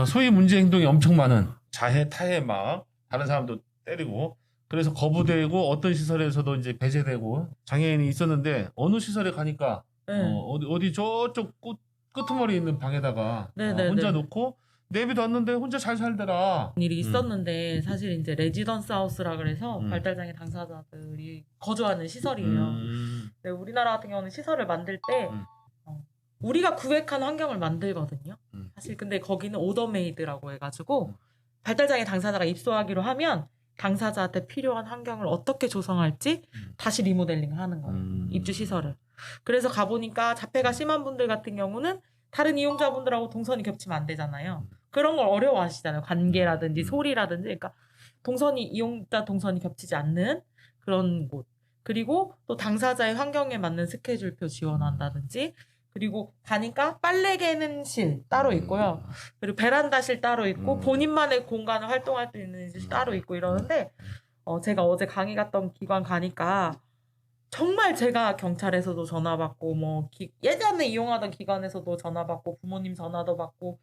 소위 문제 행동이 엄청 많은 자해, 타해 막 다른 사람도 때리고 그래서 거부되고 어떤 시설에서도 이제 배제되고 장애인이 있었는데 어느 시설에 가니까 네. 어디 저쪽 끄트머리 있는 방에다가 네네네. 혼자 놓고 내비뒀는데 혼자 잘 살더라. 일이 있었는데 사실 이제 레지던스 하우스라 그래서 음. 발달장애 당사자들이 거주하는 시설이에요. 근데 우리나라 같은 경우는 시설을 만들 때 음. 우리가 구획한 환경을 만들거든요. 음. 사실 근데 거기는 오더메이드라고 해가지고 발달장애 당사자가 입소하기로 하면 당사자한테 필요한 환경을 어떻게 조성할지 다시 리모델링을 하는 거예요. 입주 시설을. 그래서 가보니까 자폐가 심한 분들 같은 경우는 다른 이용자분들하고 동선이 겹치면 안 되잖아요. 그런 걸 어려워하시잖아요. 관계라든지 소리라든지. 그러니까 이용자 동선이 겹치지 않는 그런 곳. 그리고 또 당사자의 환경에 맞는 스케줄표 지원한다든지. 그리고 가니까 빨래개는실 따로 있고요. 그리고 베란다실 따로 있고 본인만의 공간을 활동할 수 있는 실 따로 있고 이러는데 제가 어제 강의 갔던 기관 가니까 정말 제가 경찰에서도 전화 받고 뭐 예전에 이용하던 기관에서도 전화 받고 부모님 전화도 받고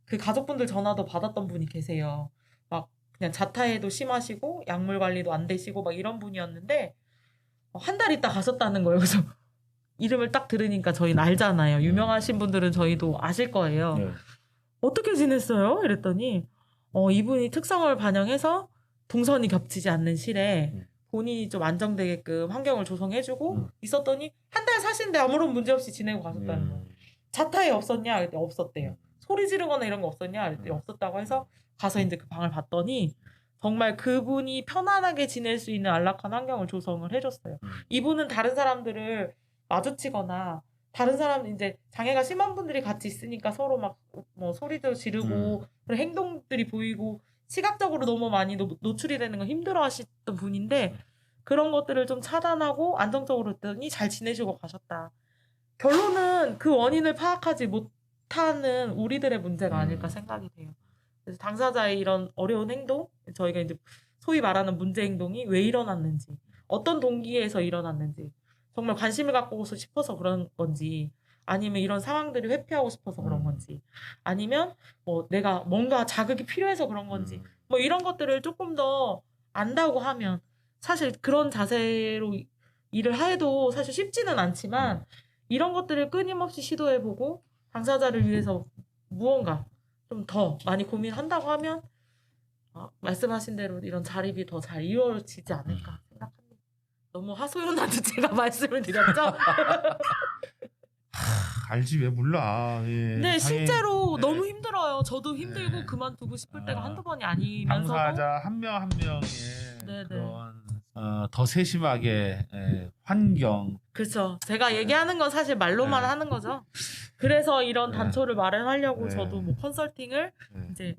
그 가족분들 전화도 받았던 분이 계세요. 막 그냥 자타해도 심하시고 약물 관리도 안 되시고 막 이런 분이었는데 한 달 있다 가셨다는 거예요. 그래서 이름을 딱 들으니까 저희는 알잖아요. 유명하신 분들은 저희도 아실 거예요. 네. 어떻게 지냈어요? 이랬더니 이분이 특성을 반영해서 동선이 겹치지 않는 실에 본인이 좀 안정되게끔 환경을 조성해주고 있었더니 한 달 사신데 아무런 문제 없이 지내고 가셨다는 거예요. 자타에 없었냐? 그랬더니 없었대요. 소리 지르거나 이런 거 없었냐? 그랬더니 없었다고 해서 가서 이제 그 방을 봤더니 정말 그분이 편안하게 지낼 수 있는 안락한 환경을 조성을 해줬어요. 이분은 다른 사람들을 마주치거나 다른 사람 이제 장애가 심한 분들이 같이 있으니까 서로 막 뭐 소리도 지르고 그런 행동들이 보이고 시각적으로 너무 많이 노출이 되는 거 힘들어하시던 분인데 그런 것들을 좀 차단하고 안정적으로 했더니 잘 지내시고 가셨다. 결론은 그 원인을 파악하지 못하는 우리들의 문제가 아닐까 생각이 돼요. 그래서 당사자의 이런 어려운 행동, 저희가 이제 소위 말하는 문제 행동이 왜 일어났는지, 어떤 동기에서 일어났는지, 정말 관심을 갖고 싶어서 그런 건지, 아니면 이런 상황들이 회피하고 싶어서 그런 건지, 아니면 뭐 내가 뭔가 자극이 필요해서 그런 건지, 뭐 이런 것들을 조금 더 안다고 하면 사실 그런 자세로 일을 해도 사실 쉽지는 않지만 이런 것들을 끊임없이 시도해보고 당사자를 위해서 무언가 좀 더 많이 고민한다고 하면 말씀하신 대로 이런 자립이 더 잘 이루어지지 않을까 생각합니다. 너무 하소연한 제가 말씀을 드렸죠? 알지 왜 몰라. 예. 네, 실제로 네. 너무 힘들어요. 저도 힘들고 네. 그만두고 싶을 때가 한두 번이 아니면서도 당사자 한 명 한 명의 네네. 그런 더 세심하게 환경. 그렇죠. 제가 얘기하는 건 사실 말로만 네. 하는 거죠. 그래서 이런 네. 단초를 마련하려고 네. 저도 뭐 컨설팅을 이제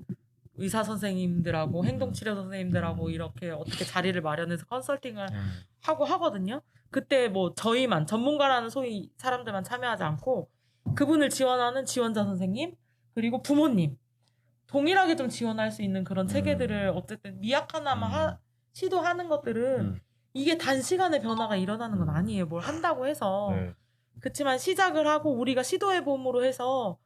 의사 선생님들하고 행동치료 선생님들하고 이렇게 어떻게 자리를 마련해서 컨설팅을 하고 하거든요. 그때 뭐 저희만 전문가라는 소위 사람들만 참여하지 않고 그분을 지원하는 지원자 선생님 그리고 부모님 동일하게 좀 지원할 수 있는 그런 체계들을 어쨌든 미약하나마 시도하는 것들은 이게 단시간에 변화가 일어나는 건 아니에요. 뭘 한다고 해서. 네. 그렇지만 시작을 하고 우리가 시도해봄으로 해서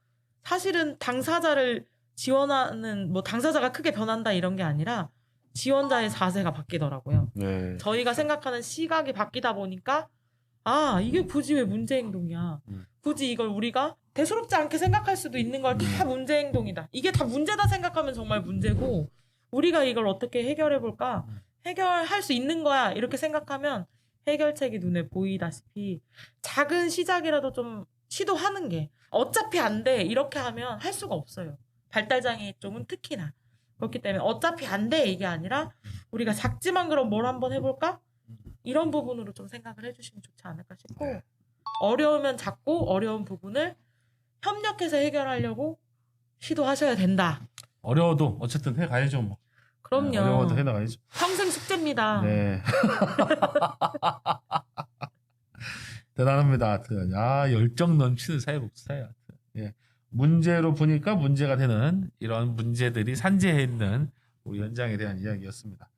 사실은 당사자를 지원하는 뭐 당사자가 크게 변한다 이런 게 아니라 지원자의 자세가 바뀌더라고요. 네. 저희가 생각하는 시각이 바뀌다 보니까 이게 굳이 왜 문제 행동이야. 굳이 이걸 우리가 대수롭지 않게 생각할 수도 있는 걸 다 문제 행동이다. 이게 다 문제다 생각하면 정말 문제고 우리가 이걸 어떻게 해결해 볼까? 해결할 수 있는 거야. 이렇게 생각하면 해결책이 눈에 보이다시피 작은 시작이라도 좀 시도하는 게 어차피 안 돼. 이렇게 하면 할 수가 없어요. 발달장애 쪽은 특히나. 그렇기 때문에 어차피 안 돼. 이게 아니라 우리가 작지만 그럼 뭘 한번 해볼까? 이런 부분으로 좀 생각을 해주시면 좋지 않을까 싶고 어려우면 작고 어려운 부분을 협력해서 해결하려고 시도하셔야 된다. 어려워도 어쨌든 해가야죠. 뭐. 그럼요. 어려워도 해나가야죠. 평생 숙제입니다. 네. 대단합니다. 열정 넘치는 사회복지사예요. 예. 문제로 보니까 문제가 되는 이런 문제들이 산재해 있는 우리 현장에 대한 이야기였습니다.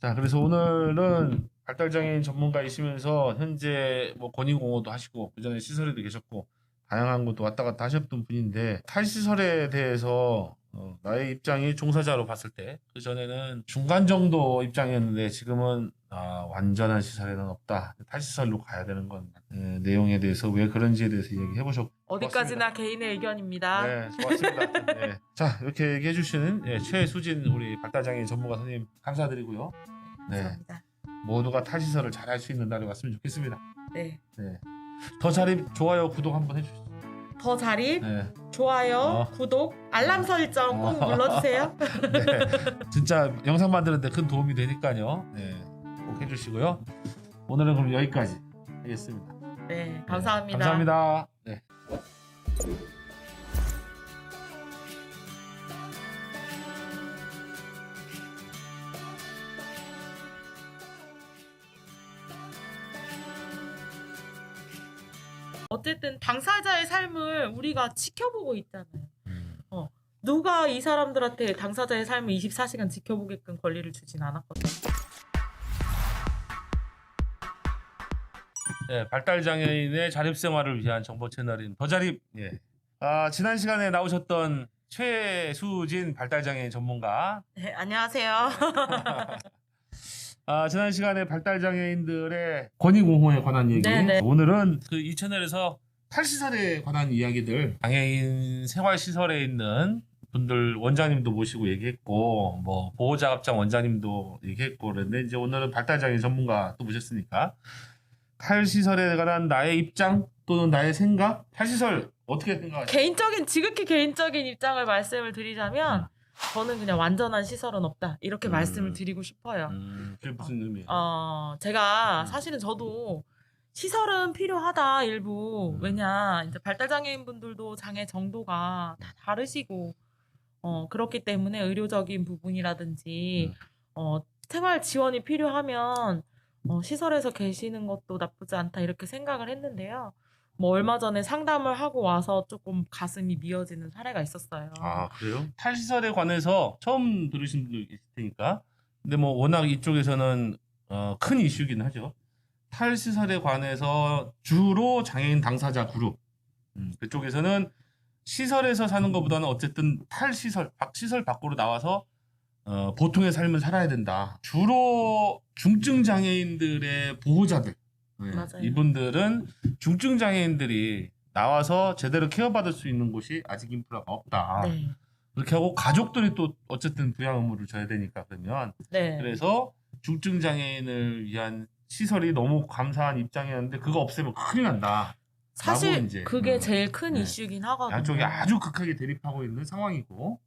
자, 그래서 오늘은 발달장애인 전문가이시면서 현재 뭐 권익공호도 하시고 그전에 시설에도 계셨고 다양한 곳도 왔다 갔다 하셨던 분인데 탈시설에 대해서 나의 입장이 종사자로 봤을 때 그 전에는 중간 정도 입장이었는데 지금은 완전한 시설에는 없다. 탈시설로 가야 되는 건 내용에 대해서 왜 그런지에 대해서 얘기해 보셨고 어디까지나 개인의 의견입니다. 네, 좋았습니다. 네. 자, 이렇게 얘기해 주시는 최수진 우리 발달장애인 전문가 선생님 감사드리고요. 네. 감사합니다. 모두가 탈시설을 잘 할 수 있는 날이 왔으면 좋겠습니다. 네. 네. 더 자립 좋아요 구독 한번 해주시죠. 더 자립, 네. 좋아요, 구독, 알람 설정 꼭 눌러주세요. 네. 진짜 영상 만드는데 큰 도움이 되니까요. 네. 꼭 해주시고요. 오늘은 그럼 여기까지 하겠습니다. 네, 감사합니다. 감사합니다. 네. 어쨌든 당사자의 삶을 우리가 지켜보고 있잖아요. 누가 이 사람들한테 당사자의 삶을 24시간 지켜보게끔 권리를 주진 않았거든요. 네, 발달장애인의 자립생활을 위한 정보 채널인 더자립. 예. 지난 시간에 나오셨던 최수진 발달장애인 전문가. 네, 안녕하세요. 지난 시간에 발달장애인들의 권익옹호에 관한 얘기. 네네. 오늘은 그 이 채널에서 탈시설에 관한 이야기들, 장애인 생활시설에 있는 분들 원장님도 모시고 얘기했고, 뭐 보호자갑장 원장님도 얘기했고, 그런데 이제 오늘은 발달장애인 전문가 또 모셨으니까 탈시설에 관한 나의 입장 또는 나의 생각, 탈시설 어떻게 생각하세요? 지극히 개인적인 입장을 말씀을 드리자면 저는 그냥 완전한 시설은 없다 이렇게 말씀을 드리고 싶어요. 그게 무슨 의미예요? 제가 사실은 저도 시설은 필요하다 일부. 왜냐 이제 발달장애인 분들도 장애 정도가 다 다르시고 그렇기 때문에 의료적인 부분이라든지 생활 지원이 필요하면 시설에서 계시는 것도 나쁘지 않다 이렇게 생각을 했는데요. 뭐 얼마 전에 상담을 하고 와서 조금 가슴이 미어지는 사례가 있었어요. 그래요? 탈시설에 관해서 처음 들으신 분도 계실 테니까. 근데 뭐 워낙 이쪽에서는 큰 이슈긴 하죠. 탈시설에 관해서 주로 장애인 당사자 그룹. 그쪽에서는 시설에서 사는 것보다는 어쨌든 시설 밖으로 나와서 보통의 삶을 살아야 된다. 주로 중증 장애인들의 보호자들. 네. 맞아요. 이분들은 중증 장애인들이 나와서 제대로 케어받을 수 있는 곳이 아직 인프라가 없다. 네. 그렇게 하고 가족들이 또 어쨌든 부양 의무를 져야 되니까 그러면 네. 그래서 중증 장애인을 위한 시설이 너무 감사한 입장이었는데 그거 없애면 큰일 난다. 사실 이제, 그게 제일 큰 네. 이슈긴 하거든요. 양쪽이 아주 극하게 대립하고 있는 상황이고.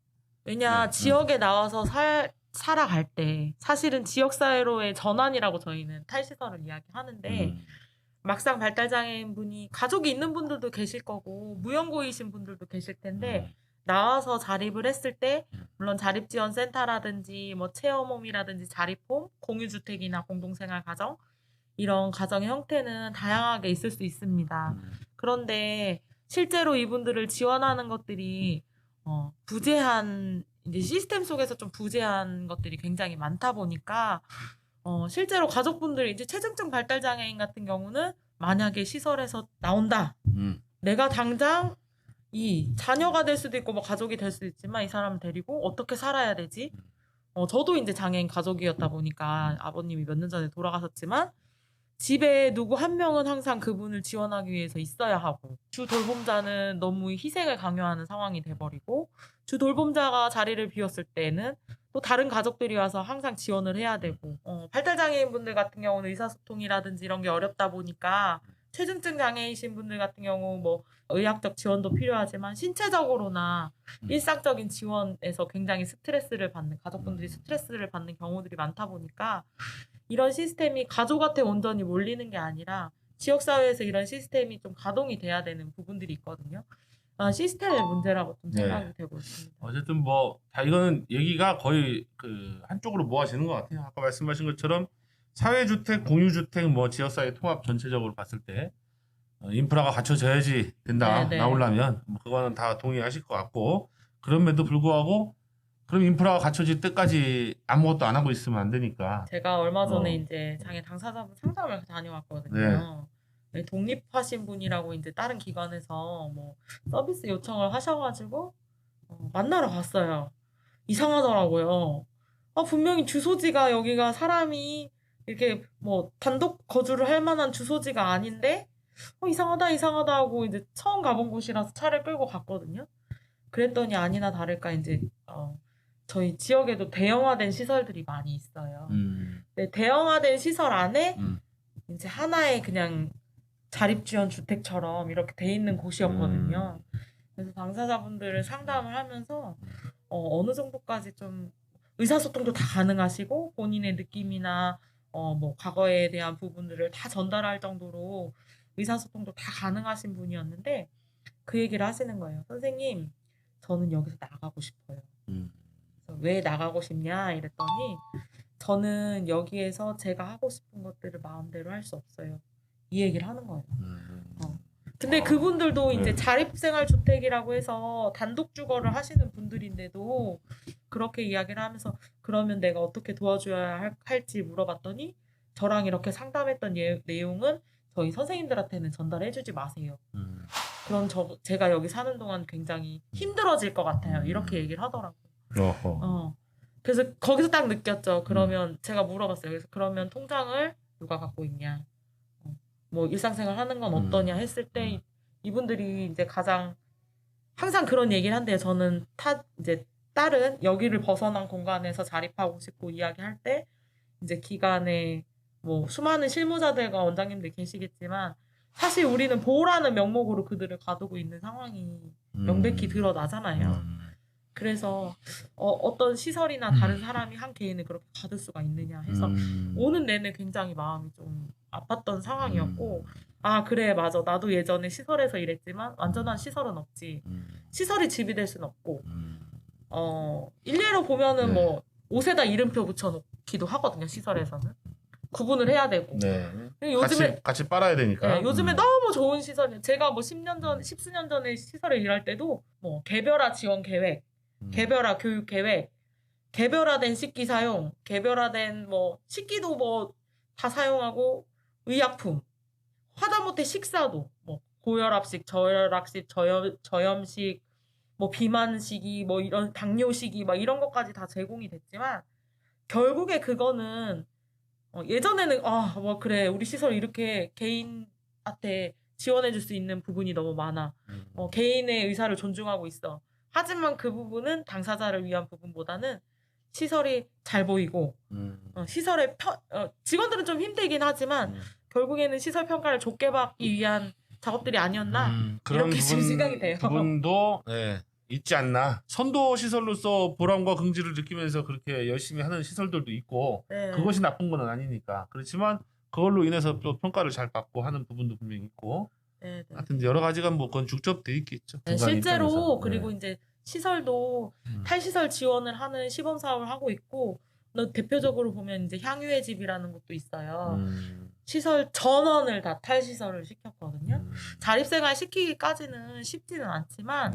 왜냐 네. 지역에 나와서 살아갈 때 사실은 지역사회로의 전환이라고 저희는 탈시설을 이야기하는데 막상 발달장애인 분이 가족이 있는 분들도 계실 거고 무연고이신 분들도 계실 텐데 나와서 자립을 했을 때 물론 자립지원센터라든지 뭐 체험홈이라든지 자립홈, 공유주택이나 공동생활가정 이런 가정의 형태는 다양하게 있을 수 있습니다. 그런데 실제로 이분들을 지원하는 것들이 부재한 이제 시스템 속에서 좀 부재한 것들이 굉장히 많다 보니까 실제로 가족분들이 이제 체중증 발달 장애인 같은 경우는 만약에 시설에서 나온다. 내가 당장 이 자녀가 될 수도 있고 뭐 가족이 될 수도 있지만 이 사람을 데리고 어떻게 살아야 되지? 저도 이제 장애인 가족이었다 보니까 아버님이 몇 년 전에 돌아가셨지만 집에 누구 한 명은 항상 그분을 지원하기 위해서 있어야 하고 주 돌봄자는 너무 희생을 강요하는 상황이 돼버리고 주 돌봄자가 자리를 비웠을 때는 또 다른 가족들이 와서 항상 지원을 해야 되고 발달장애인 분들 같은 경우는 의사소통이라든지 이런 게 어렵다 보니까 체중증 장애이신 분들 같은 경우 뭐 의학적 지원도 필요하지만 신체적으로나 일상적인 지원에서 굉장히 스트레스를 받는 가족분들이 스트레스를 받는 경우들이 많다 보니까 이런 시스템이 가족한테 온전히 몰리는 게 아니라 지역사회에서 이런 시스템이 좀 가동이 돼야 되는 부분들이 있거든요. 시스템의 문제라고 좀 생각이 되고 있습니다. 어쨌든 뭐 이거는 얘기가 거의 그 한쪽으로 모아지는 것 같아요. 아까 말씀하신 것처럼 사회주택, 공유주택, 뭐 지역사회 통합 전체적으로 봤을 때 인프라가 갖춰져야지 된다. 네네. 나오려면 뭐 그거는 다 동의하실 것 같고 그럼에도 불구하고 그럼 인프라가 갖춰질 때까지 아무것도 안 하고 있으면 안 되니까. 제가 얼마 전에 이제 장애 당사자분 상담을 다녀왔거든요. 네, 독립하신 분이라고 이제 다른 기관에서 뭐 서비스 요청을 하셔가지고 만나러 갔어요. 이상하더라고요. 분명히 주소지가 여기가 사람이 이렇게 뭐 단독 거주를 할 만한 주소지가 아닌데 이상하다 이상하다 하고 이제 처음 가본 곳이라서 차를 끌고 갔거든요. 그랬더니 아니나 다를까 이제 저희 지역에도 대형화된 시설들이 많이 있어요. 근데 대형화된 시설 안에 이제 하나의 그냥 자립지원 주택처럼 이렇게 돼 있는 곳이었거든요. 그래서 당사자분들을 상담을 하면서 어느 정도까지 좀 의사소통도 다 가능하시고 본인의 느낌이나 뭐 과거에 대한 부분들을 다 전달할 정도로 의사소통도 다 가능하신 분이었는데 그 얘기를 하시는 거예요. 선생님, 저는 여기서 나가고 싶어요. 그래서 왜 나가고 싶냐 이랬더니 저는 여기에서 제가 하고 싶은 것들을 마음대로 할 수 없어요. 이 얘기를 하는 거예요. 근데 그분들도 이제 자립생활주택이라고 해서 단독 주거를 하시는 분들인데도 그렇게 이야기를 하면서 그러면 내가 어떻게 도와줘야 할지 물어봤더니 저랑 이렇게 상담했던 내용은 저희 선생님들한테는 전달해주지 마세요. 그럼 제가 여기 사는 동안 굉장히 힘들어질 것 같아요. 이렇게 얘기를 하더라고요. 그래서 거기서 딱 느꼈죠. 그러면 제가 물어봤어요. 그래서 그러면 통장을 누가 갖고 있냐? 뭐 일상생활 하는 건 어떠냐 했을 때 이분들이 이제 가장 항상 그런 얘기를 한대요. 저는 이제 딸은 여기를 벗어난 공간에서 자립하고 싶고 이야기할 때 이제 기간에 뭐 수많은 실무자들과 원장님들 계시겠지만 사실 우리는 보호라는 명목으로 그들을 가두고 있는 상황이 명백히 드러나잖아요. 그래서 어떤 시설이나 다른 사람이 한 개인을 그렇게 가둘 수가 있느냐 해서 오는 내내 굉장히 마음이 좀 아팠던 상황이었고 그래 맞아 나도 예전에 시설에서 일했지만 완전한 시설은 없지. 시설이 집이 될 수는 없고 일례로 보면은 뭐 옷에다 이름표 붙여놓기도 하거든요. 시설에서는 구분을 해야 되고. 요즘에 같이 빨아야 되니까. 요즘에 너무 좋은 시설이 제가 뭐 10년 전, 10수년 전에 시설에 일할 때도 뭐 개별화 지원 계획, 개별화 교육 계획, 개별화된 식기 사용, 개별화된 뭐 식기도 뭐 다 사용하고 의약품, 하다못해 식사도 뭐 고혈압식, 저혈압식, 저염식, 뭐 비만식이, 뭐 이런 당뇨식이 막 이런 것까지 다 제공이 됐지만 결국에 그거는 예전에는 뭐 그래 우리 시설 이렇게 개인한테 지원해줄 수 있는 부분이 너무 많아. 개인의 의사를 존중하고 있어. 하지만 그 부분은 당사자를 위한 부분보다는 시설이 잘 보이고 시설의 직원들은 좀 힘들긴 하지만 결국에는 시설 평가를 좋게 받기 위한 작업들이 아니었나 그런 이렇게 지금 생각이 돼요. 부분도 있지 않나. 선도 시설로서 보람과 긍지를 느끼면서 그렇게 열심히 하는 시설들도 있고 그것이 나쁜 건 아니니까. 그렇지만 그걸로 인해서 또 평가를 잘 받고 하는 부분도 분명히 있고. 하여튼 여러 가지가 뭐 그건 축적돼 있겠죠. 실제로 입장에서. 그리고 이제 시설도 탈시설 지원을 하는 시범 사업을 하고 있고 대표적으로 보면 이제 향유의 집이라는 것도 있어요. 시설 전원을 다 탈시설을 시켰거든요. 자립생활 시키기까지는 쉽지는 않지만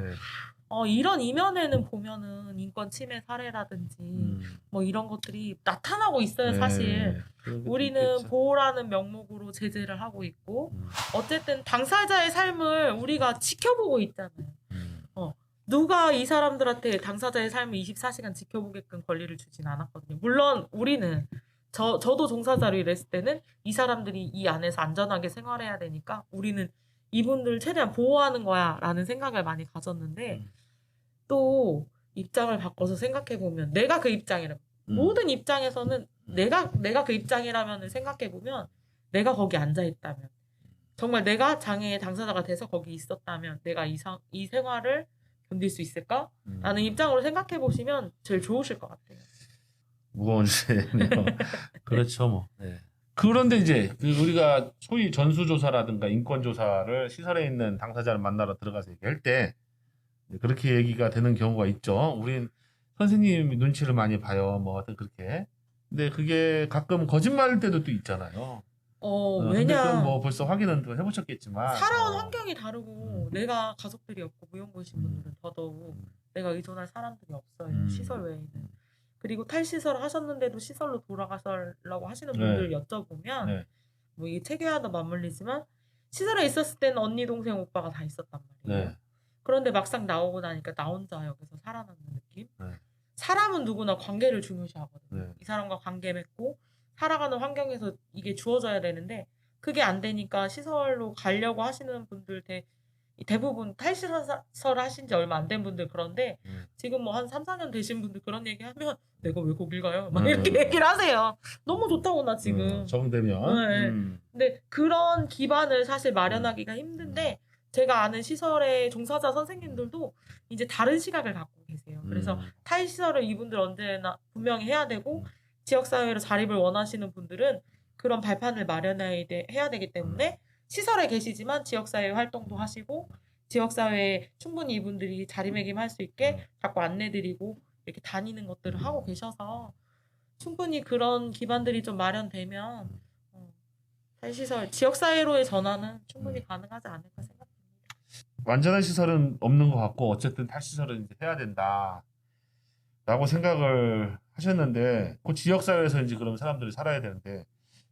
이런 이면에는 보면은 인권 침해 사례라든지 뭐 이런 것들이 나타나고 있어요. 사실 우리는 있겠죠. 보호라는 명목으로 제재를 하고 있고 어쨌든 당사자의 삶을 우리가 지켜보고 있잖아요. 누가 이 사람들한테 당사자의 삶을 24시간 지켜보게끔 권리를 주진 않았거든요. 물론 우리는 저도 종사자로 일했을 때는 이 사람들이 이 안에서 안전하게 생활해야 되니까 우리는 이분들 최대한 보호하는 거야 라는 생각을 많이 가졌는데 또 입장을 바꿔서 생각해보면 내가 그 입장이라면 모든 입장에서는 내가 그 입장이라면 생각해보면 내가 거기 앉아있다면 정말 내가 장애의 당사자가 돼서 거기 있었다면 내가 이 생활을 견딜 수 있을까? 라는 입장으로 생각해 보시면 제일 좋으실 것 같아요. 무거운 주제네요. 그렇죠, 뭐. 그런데 이제 우리가 소위 전수조사라든가 인권조사를 시설에 있는 당사자를 만나러 들어가서 얘기할 때 그렇게 얘기가 되는 경우가 있죠. 우린 선생님 눈치를 많이 봐요. 뭐 하여튼 그렇게. 근데 그게 가끔 거짓말일 때도 또 있잖아요. 왜냐 뭐 벌써 확인은 또 해보셨겠지만 살아온 환경이 다르고 내가 가족들이 없고 무용고이신 분들은 더더욱 내가 의존할 사람들이 없어요. 시설 외에는. 그리고 탈시설 하셨는데도 시설로 돌아가서라고 하시는 분들 여쭤보면 뭐 이게 체계와도 맞물리지만 시설에 있었을 때는 언니 동생 오빠가 다 있었단 말이에요. 그런데 막상 나오고 나니까 나 혼자 여기서 살아남는 느낌. 네. 사람은 누구나 관계를 중요시하거든요. 네. 이 사람과 관계 맺고 살아가는 환경에서 이게 주어져야 되는데 그게 안 되니까 시설로 가려고 하시는 분들 대부분 탈시설 하신 지 얼마 안 된 분들 그런데 지금 뭐 한 3, 4년 되신 분들 그런 얘기하면 내가 왜 거길 가요? 막 이렇게 얘기를 하세요. 너무 좋다고 나 지금. 적응되면. 네. 근데 그런 기반을 사실 마련하기가 힘든데 제가 아는 시설의 종사자 선생님들도 이제 다른 시각을 갖고 계세요. 그래서 탈시설을 이분들 언제나 분명히 해야 되고 지역사회로 자립을 원하시는 분들은 그런 발판을 마련해야 되기 때문에 시설에 계시지만 지역사회 활동도 하시고 지역사회에 충분히 이분들이 자리매김할 수 있게 자꾸 안내드리고 이렇게 다니는 것들을 하고 계셔서 충분히 그런 기반들이 좀 마련되면 탈시설 지역사회로의 전환은 충분히 가능하지 않을까 생각합니다. 완전한 시설은 없는 것 같고 어쨌든 탈시설은 이제 해야 된다라고 생각을 하셨는데 그 지역사회에서 이제 그럼 사람들이 살아야 되는데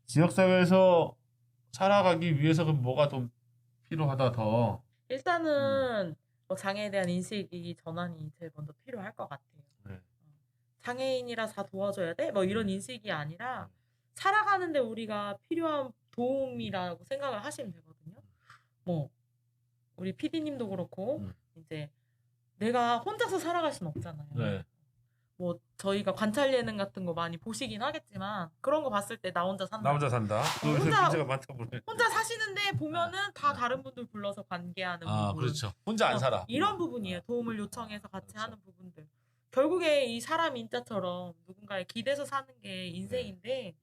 지역사회에서 살아가기 위해서 그럼 뭐가 좀 필요하다 더? 일단은 뭐 장애에 대한 인식이 전환이 제일 먼저 필요할 것 같아요. 네. 장애인이라 다 도와줘야 돼? 뭐 이런 인식이 아니라 살아가는데 우리가 필요한 도움이라고 생각을 하시면 되거든요. 뭐 우리 PD님도 그렇고 이제 내가 혼자서 살아갈 수는 없잖아요. 네. 뭐 저희가 관찰 예능 같은 거 많이 보시긴 하겠지만 그런 거 봤을 때 나 혼자 산다. 나 혼자 산다. 그 혼자- 문제가 많다 보네. 혼자 사시는데 보면은 다 다른 분들 불러서 관계하는 부분. 그렇죠. 혼자 안 살아. 이런 부분이에요. 도움을 요청해서 같이 그렇죠. 하는 부분들. 결국에 이 사람 인자처럼 누군가에 기대서 사는 게 인생인데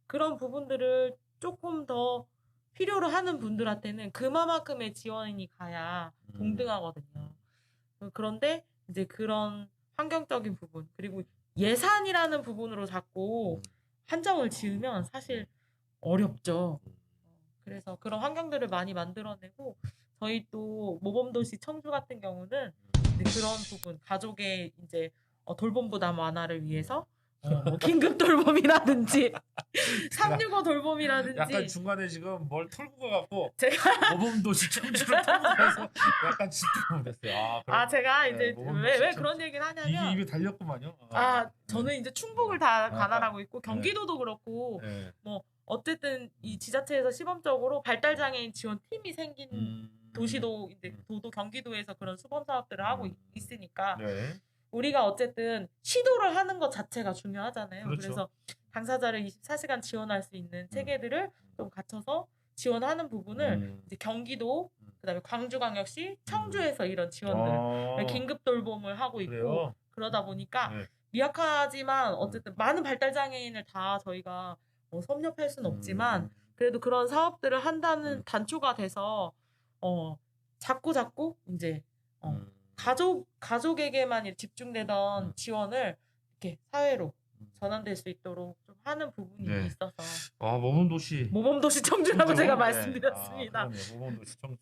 그런 부분들을 조금 더 필요로 하는 분들한테는 그만큼의 지원이 가야 동등하거든요. 그런데 이제 그런 환경적인 부분 그리고 예산이라는 부분으로 자꾸 한정을 지으면 사실 어렵죠. 그래서 그런 환경들을 많이 만들어내고 저희 또 모범도시 청주 같은 경우는 이제 그런 부분 가족의 이제 돌봄 부담 완화를 위해서 뭐 긴급 돌봄이라든지 365 돌봄이라든지 약간 중간에 지금 뭘 털고 가갖고 제가 모범도시 청주를 털고 가서 약간 집중 됐어요. 제가 네, 이제 모범도시 왜 청주. 그런 얘기를 이게 하냐면 입에 달렸구만요. 저는 이제 충북을 다 관할하고 있고 경기도도 그렇고 네. 뭐 어쨌든 이 지자체에서 시범적으로 발달장애인 지원 팀이 생긴 도시도 이제 도도 경기도에서 그런 수범 사업들을 하고 있으니까 네. 우리가 어쨌든 시도를 하는 것 자체가 중요하잖아요. 그렇죠. 그래서 당사자를 24시간 지원할 수 있는 체계들을 좀 갖춰서 지원하는 부분을 이제 경기도 그다음에 광주광역시 청주에서 이런 지원들 긴급 돌봄을 하고 있고 그래요? 그러다 보니까 네. 미약하지만 어쨌든 많은 발달 장애인을 다 저희가 섭렵할 수는 없지만 그래도 그런 사업들을 한다는 단초가 돼서 자꾸 이제 가족에게만 집중되던 지원을 이렇게 사회로 전환될 수 있도록 좀 하는 부분이 네. 있어서 모범도시 모범도시 청주라고 청주? 제가 네. 말씀드렸습니다. 그러네요. 모범도시 청주.